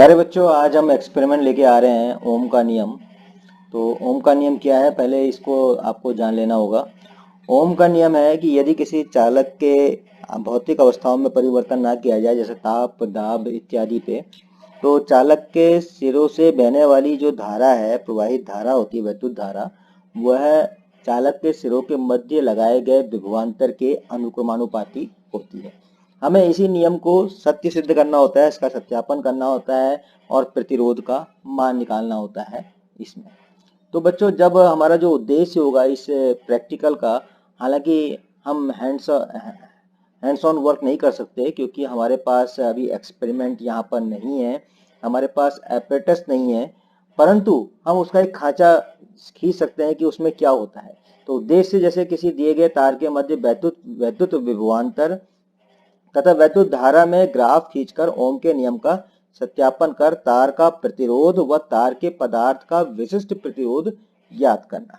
प्यारे बच्चों, आज हम एक्सपेरिमेंट लेके आ रहे हैं ओम का नियम। तो ओम का नियम क्या है, पहले इसको आपको जान लेना होगा। ओम का नियम है कि यदि किसी चालक के भौतिक अवस्थाओं में परिवर्तन ना किया जाए, जैसे ताप, दाब इत्यादि पे, तो चालक के सिरों से बहने वाली जो धारा है, प्रवाहित धारा होती है, विद्युत धारा, वह चालक के सिरों के मध्य लगाए गए विभवांतर के अनुक्रमानुपाती होती है। हमें इसी नियम को सत्य सिद्ध करना होता है, इसका सत्यापन करना होता है और प्रतिरोध का मान निकालना होता है इसमें। तो बच्चों, जब हमारा जो उद्देश्य होगा इस प्रैक्टिकल का, हालांकि हम हैंड्स ऑन वर्क नहीं कर सकते क्योंकि हमारे पास अभी एक्सपेरिमेंट यहाँ पर नहीं है, हमारे पास एपरेटस नहीं है, परंतु हम उसका एक खांचा खींच सकते हैं कि उसमें क्या होता है। तो उद्देश्य जैसे किसी दिए गए तार के मध्य वैद्युत विभवांतर तथा वैद्युत धारा में ग्राफ खींचकर ओम के नियम का सत्यापन कर तार का प्रतिरोध व तार के पदार्थ का विशिष्ट प्रतिरोध ज्ञात करना।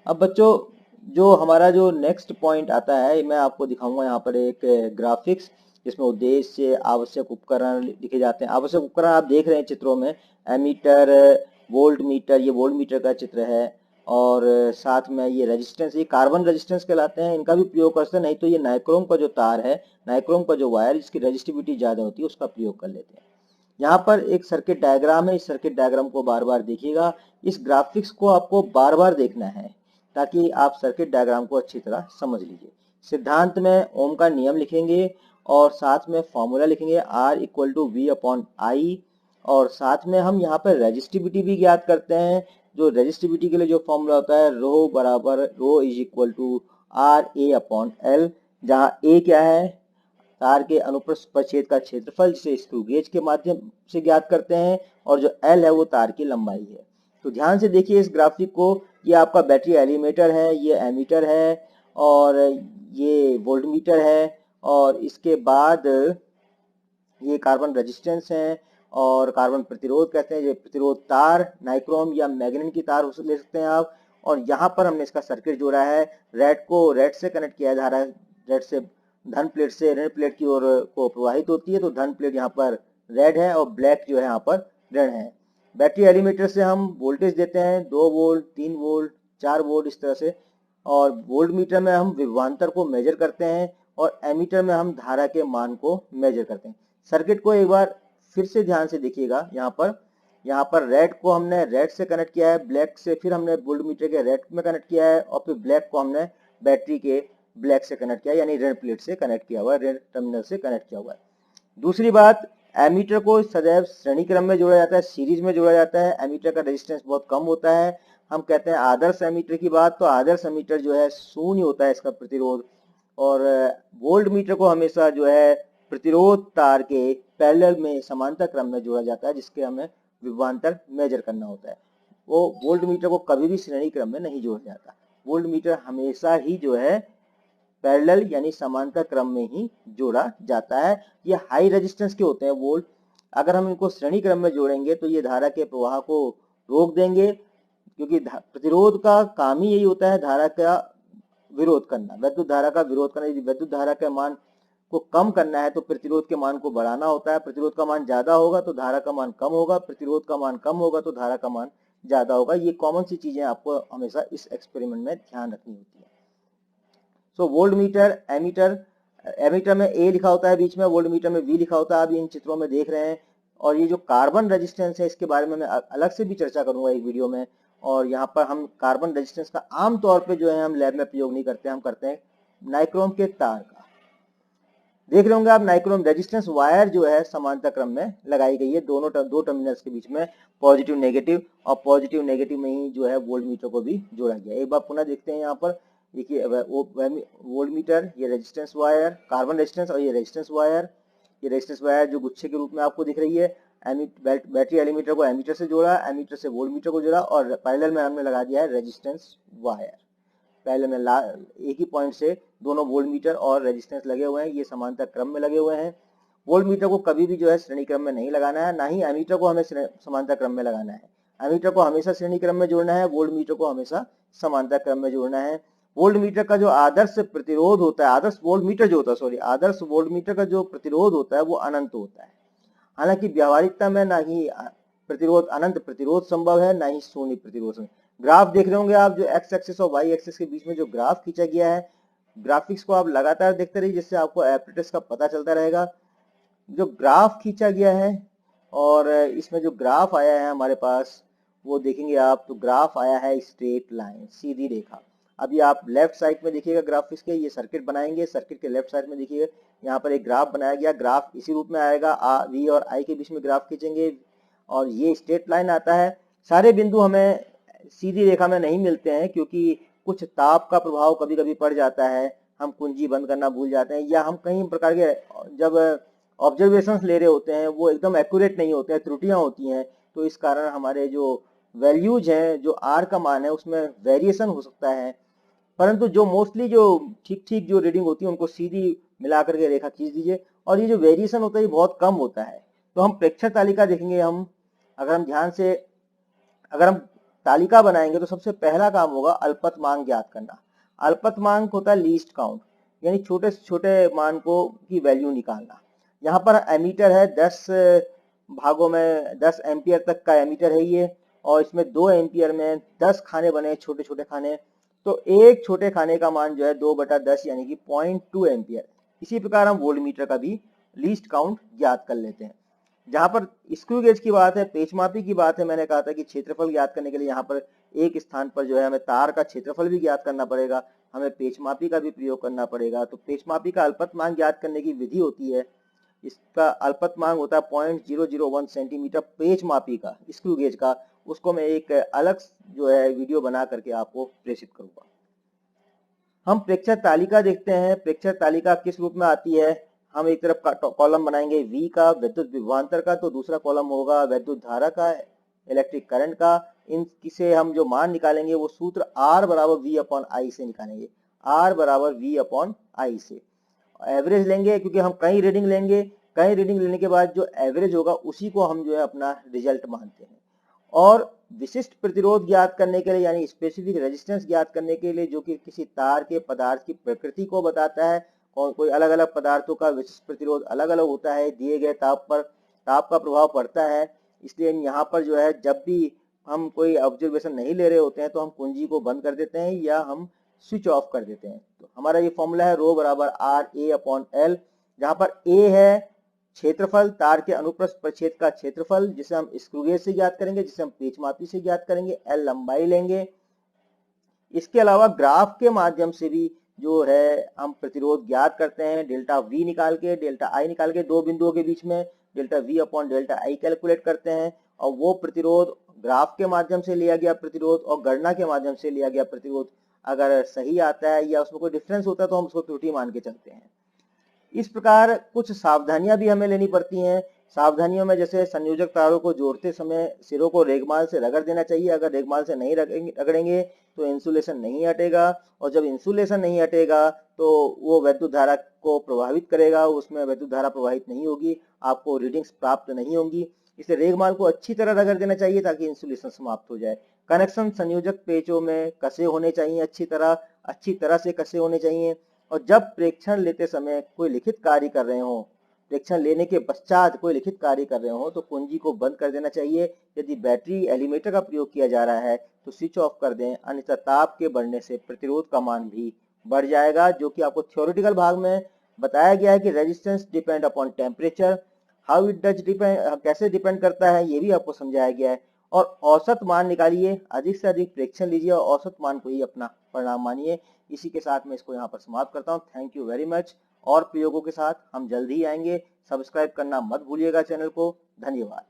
अब बच्चों, जो हमारा जो नेक्स्ट पॉइंट आता है, मैं आपको दिखाऊंगा यहाँ पर एक ग्राफिक्स, जिसमें उद्देश्य, आवश्यक उपकरण लिखे जाते हैं। आवश्यक उपकरण आप देख रहे हैं चित्रों में, एमीटर, वोल्ट मीटर, ये वोल्ट मीटर का चित्र है, और साथ में ये रेजिस्टेंस, ये कार्बन रेजिस्टेंस कहलाते हैं, इनका भी प्रयोग कर सकते हैं। नहीं तो ये नाइक्रोम का जो तार है, नाइक्रोम का जो वायर, जिसकी रेजिस्टिविटी ज़्यादा होती है, उसका प्रयोग कर लेते हैं। यहाँ पर एक सर्किट डायग्राम है, इस सर्किट डायग्राम को बार बार देखिएगा। इस ग्राफिक्स को आपको बार बार देखना है ताकि आप सर्किट डायग्राम को अच्छी तरह समझ लीजिए। सिद्धांत में ओम का नियम लिखेंगे और साथ में फॉर्मूला लिखेंगे R equal to V upon I, और साथ में हम यहाँ पर रेजिस्टिविटी भी ज्ञात करते हैं। जो रेजिस्टिविटी के लिए जो फॉर्मूला होता है, रो बराबर rho is equal to R A upon L, जहाँ A क्या है, तार के अनुप्रस्थ परिच्छेद का क्षेत्रफल, जिसे स्क्रू गेज के माध्यम से ज्ञात करते हैं, और जो L है वो तार की लंबाई है। तो ध्यान से देखिए इस ग्राफिक को, ये आपका बैटरी एलिमेटर है, ये एमीटर है, और ये वोल्टमीटर है, और इसके बाद ये कार्बन रेजिस्टेंस है, और कार्बन प्रतिरोध कहते हैं। ये प्रतिरोध तार नाइक्रोम या मैग्नेट की तार ले सकते हैं आप। और यहाँ पर हमने इसका सर्किट जोड़ा है, रेड से कनेक्ट किया है, धारा रेड से, धन प्लेट से ऋण प्लेट की ओर को प्रवाहित होती है, तो धन प्लेट यहाँ पर रेड है और ब्लैक जो है यहाँ पर ऋण है। बैटरी एलिमेटर से हम वोल्टेज देते हैं, 2 वोल्ट, 3 वोल्ट, 4 वोल्ट, इस तरह से। और वोल्ट मीटर में हम विभवांतर को मेजर करते हैं, और एमीटर में हम धारा के मान को मेजर करते हैं। सर्किट को एक बार फिर से ध्यान से देखिएगा। यहाँ पर रेड को हमने रेड से कनेक्ट किया है, ब्लैक से फिर हमने वोल्ट मीटर के रेड में कनेक्ट किया है, और फिर ब्लैक को हमने बैटरी के ब्लैक से कनेक्ट किया, यानी ऋण प्लेट से कनेक्ट किया हुआ है, ऋण टर्मिनल से कनेक्ट किया हुआ है। दूसरी बात, एमीटर को सदैव श्रेणी क्रम में जोड़ा जाता है, सीरीज में जोड़ा जाता है। एमीटर का रेजिस्टेंस बहुत कम होता है। हम कहते हैं आदर्श एमीटर की बात, तो आदर्श एमीटर जो है शून्य होता है इसका प्रतिरोध। और वोल्ट मीटर को हमेशा जो है प्रतिरोध तार के पैरेलल में समांतर क्रम में जोड़ा जाता है, जिसके हमें विभवांतर मेजर करना होता है। वो वोल्ट मीटर को कभी भी श्रेणी क्रम में नहीं जोड़ा जाता। वोल्ट मीटर हमेशा ही जो है पैरेलल यानी समांतर क्रम में ही जोड़ा जाता है। ये हाई रेजिस्टेंस के होते हैं वोल्ट, अगर हम इनको श्रेणी क्रम में जोड़ेंगे तो ये धारा के प्रवाह को रोक देंगे, क्योंकि प्रतिरोध का काम ही यही होता है, धारा का विरोध करना, वैद्युत धारा का विरोध करना। यदि वैद्युत धारा के मान को कम करना है तो प्रतिरोध के मान को बढ़ाना होता है। प्रतिरोध का मान ज्यादा होगा तो धारा का मान कम होगा, प्रतिरोध का मान कम होगा तो धारा का मान ज्यादा होगा। ये कॉमन सी चीजें आपको हमेशा इस एक्सपेरिमेंट में ध्यान रखनी होती है। सो वोल्ट मीटर, एमीटर में ए लिखा होता है बीच में, वोल्ट मीटर में वी लिखा होता है, आप इन चित्रों में देख रहे हैं। और ये जो कार्बन रेजिस्टेंस है, इसके बारे में मैं अलग से भी चर्चा करूंगा एक वीडियो में। और यहाँ पर हम कार्बन रेजिस्टेंस का आमतौर पे जो है हम लैब में प्रयोग नहीं करते, हम करते हैं नाइक्रोम के तार का। देख रहे होंगे आप, नाइक्रोम रेजिस्टेंस वायर जो है समांतर क्रम में लगाई गई है, दो टर्मिनल्स के बीच में, पॉजिटिव नेगेटिव, और पॉजिटिव नेगेटिव में ही जो है वोल्ट मीटर को भी जोड़ा गया। एक बार पुनः देखते हैं यहाँ पर, देखिए वोल्ट मीटर, ये रेजिस्टेंस वायर, कार्बन रेजिस्टेंस, और ये रेजिस्टेंस वायर, ये रेजिस्टेंस वायर जो गुच्छे के रूप में आपको दिख रही है। बैटरी एलीमीटर को एमीटर से जोड़ा, एमीटर से वोल्ट मीटर को जोड़ा, और पैरेलल में हमने लगा दिया है रेजिस्टेंस वायर। पहले में एक ही पॉइंट से दोनों वोल्ट मीटर और रेजिस्टेंस लगे हुए हैं, ये समांतर क्रम में लगे हुए हैं। वोल्ट मीटर को कभी भी जो है श्रेणी क्रम में नहीं लगाना है, ना ही एमीटर को हमें समांतर क्रम में लगाना है। एमीटर को हमेशा श्रेणी क्रम में जोड़ना है, वोल्ट मीटर को हमेशा समांतर क्रम में जोड़ना है। वोल्ट मीटर का जो आदर्श प्रतिरोध होता है, आदर्श वोल्ट मीटर जो होता है, आदर्श वोल्ट मीटर का जो प्रतिरोध होता है वो अनंत होता है। हालांकि व्यावहारिकता में ना ही प्रतिरोध अनंत प्रतिरोध संभव है, ना ही शून्य प्रतिरोध संभव। ग्राफ देख रहे होंगे आप, जो एक्स एक्सिस और वाई एक्सिस के बीच में जो ग्राफ खींचा गया है, ग्राफिक्स को आप लगातार देखते रहिए जिससे आपको एपरेटस का पता चलता रहेगा। जो ग्राफ खींचा गया है और इसमें जो ग्राफ आया है हमारे पास वो देखेंगे आप, तो ग्राफ आया है स्ट्रेट लाइन, सीधी रेखा। अभी आप लेफ्ट साइड में देखिएगा ग्राफिक्स के, ये सर्किट बनाएंगे, सर्किट के लेफ्ट साइड में देखिएगा यहाँ पर एक ग्राफ बनाया गया, ग्राफ इसी रूप में आएगा, वी और आई के बीच में ग्राफ खींचेंगे और ये स्ट्रेट लाइन आता है। सारे बिंदु हमें सीधी रेखा में नहीं मिलते हैं क्योंकि कुछ ताप का प्रभाव कभी कभी पड़ जाता है, हम कुंजी बंद करना भूल जाते हैं, या हम कई प्रकार के जब ऑब्जर्वेशंस ले रहे होते हैं वो एकदम एक्यूरेट नहीं होते हैं, त्रुटियां होती हैं, तो इस कारण हमारे जो वैल्यूज हैं, जो आर का मान है उसमें वेरिएशन हो सकता है। परंतु जो मोस्टली जो ठीक ठीक जो रीडिंग होती है उनको सीधी मिला करके रेखा खींच दीजिए और ये जो वेरिएशन होता है ये बहुत कम होता है। तो हम प्रेक्षण तालिका देखेंगे, हम अगर हम ध्यान से अगर हम तालिका बनाएंगे तो सबसे पहला काम होगा अल्पतमांक ज्ञात करना। अल्पतमांक होता है लीस्ट काउंट, यानी छोटे से छोटे मान को की वैल्यू निकालना। यहाँ पर एमीटर है, 10 भागों में 10 एम्पियर तक का एमीटर है ये, और इसमें 2 एम्पियर में 10 खाने बने, छोटे छोटे खाने, तो एक छोटे खाने का मान जो है 2/10 यानी कि 0.2 एम्पियर। इसी प्रकार हम वोल्टमीटर का भी लीस्ट काउंट ज्ञात कर लेते हैं। जहां पर स्क्रू गेज की बात है, पेचमापी की बात है, मैंने कहा था कि क्षेत्रफल ज्ञात करने के लिए यहाँ पर एक स्थान पर जो है हमें तार का क्षेत्रफल भी ज्ञात करना पड़ेगा, हमें पेचमापी का भी प्रयोग करना पड़ेगा। तो पेचमापी का अल्पतमांक ज्ञात करने की विधि होती है, इसका अल्पतमांक होता है 0.001 सेंटीमीटर पेचमापी का, स्क्रू गेज का। उसको मैं एक अलग जो है वीडियो बना करके आपको प्रेषित करूंगा। हम प्रेक्षण तालिका देखते हैं। प्रेक्षण तालिका किस रूप में आती है, हम एक तरफ का कॉलम बनाएंगे V का विद्युत विभवांतर का, तो दूसरा कॉलम होगा विद्युत धारा का, इलेक्ट्रिक करंट का। इन किसे हम जो मान निकालेंगे वो सूत्र R बराबर V/I से निकालेंगे, R बराबर V/I से। एवरेज लेंगे क्योंकि हम कई रीडिंग लेंगे, कई रीडिंग लेने के बाद जो एवरेज होगा उसी को हम जो है अपना रिजल्ट मानते हैं। और विशिष्ट प्रतिरोध ज्ञात करने के लिए यानी स्पेसिफिक रेजिस्टेंस ज्ञात करने के लिए, जो कि किसी तार के पदार्थ की प्रकृति को बताता है, और कोई अलग अलग पदार्थों का विशिष्ट प्रतिरोध अलग अलग होता है, दिए गए ताप पर ताप का प्रभाव पड़ता है। इसलिए यहाँ पर जो है जब भी हम कोई ऑब्जर्वेशन नहीं ले रहे होते हैं तो हम कुंजी को बंद कर देते हैं या हम स्विच ऑफ कर देते हैं। तो हमारा ये फॉर्मूला है रो बराबर RA/L, जहाँ पर A है क्षेत्रफल, तार के अनुप्रस्थ परिच्छेद का क्षेत्रफल, जिसे हम स्क्रू गेज से ज्ञात करेंगे, जिसे हम पेचमापी से ज्ञात करेंगे, L लंबाई लेंगे। इसके अलावा ग्राफ के माध्यम से भी जो है हम प्रतिरोध ज्ञात करते हैं, डेल्टा V निकाल के, डेल्टा I निकाल के, दो बिंदुओं के बीच में डेल्टा V/डेल्टा I कैलकुलेट करते हैं, और वो प्रतिरोध ग्राफ के माध्यम से लिया गया प्रतिरोध और गणना के माध्यम से लिया गया प्रतिरोध अगर सही आता है या उसमें कोई डिफरेंस होता है तो हम उसको त्रुटि मान के चलते हैं। इस प्रकार कुछ सावधानियां भी हमें लेनी पड़ती हैं। सावधानियों में जैसे संयोजक तारों को जोड़ते समय सिरों को रेगमाल से रगड़ देना चाहिए, अगर रेगमाल से नहीं रगड़ेंगे तो इंसुलेशन नहीं हटेगा, और जब इंसुलेशन नहीं हटेगा तो वो वैद्युत धारा को प्रभावित करेगा, उसमें वैद्युत धारा प्रवाहित नहीं होगी, आपको रीडिंग्स प्राप्त नहीं होंगी। इसलिए रेगमाल को अच्छी तरह रगड़ देना चाहिए ताकि इंसुलेशन समाप्त हो जाए। कनेक्शन संयोजक पेचों में कसे होने चाहिए, अच्छी तरह से कसे होने चाहिए। और जब प्रेक्षण लेते समय कोई लिखित कार्य कर रहे हो, प्रेक्षण लेने के पश्चात कोई लिखित कार्य कर रहे हो तो कुंजी को बंद कर देना चाहिए। यदि बैटरी एलिमेटर का प्रयोग किया जा रहा है तो स्विच ऑफ कर दें, अन्यथा ताप के बढ़ने से प्रतिरोध का मान भी बढ़ जाएगा, जो कि आपको थ्योरेटिकल भाग में बताया गया है कि resistance depend upon temperature, how it does depend, कैसे डिपेंड करता है ये भी आपको समझाया गया है। और औसत मान निकालिए, अधिक से अधिक प्रेक्षण लीजिए और औसत मान को ही अपना परिणाम मानिए। इसी के साथ मैं इसको यहाँ पर समाप्त करता हूँ। Thank you very much. और प्रयोगों के साथ हम जल्द ही आएंगे। सब्सक्राइब करना मत भूलिएगा चैनल को। धन्यवाद।